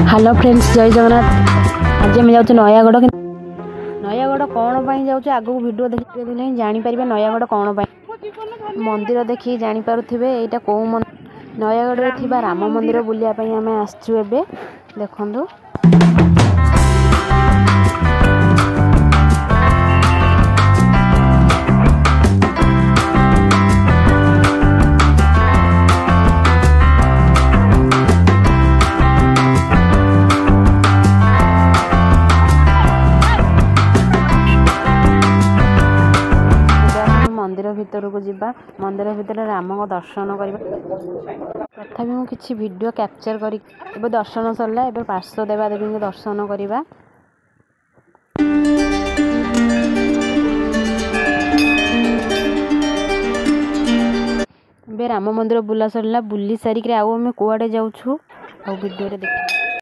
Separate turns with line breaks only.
Hello friends, जय जगन्नाथ। आज आम जाऊँ नयागढ़। नयागढ़ कौन पाई जाऊँ आगू वीडियो देखते नहीं जापर नयागढ़ कौन पाई मंदिर देखिए जापे यहाँ कौ नयागढ़ थी राम मंदिर बुलायापी आम आसचु ए देखु। मंदिर भितर को जीवा, मंदिर भितर राम को दर्शन करवा। तथापि मु किछि वीडियो कैप्चर करी एबे दर्शन सरला। एबे पार्श्व देवा देवी को दर्शन करवा। एबे राम मंदिर बुला सरला। बुली सारिक आउ आम कुआडे जाऊछु आ वीडियो रे देख।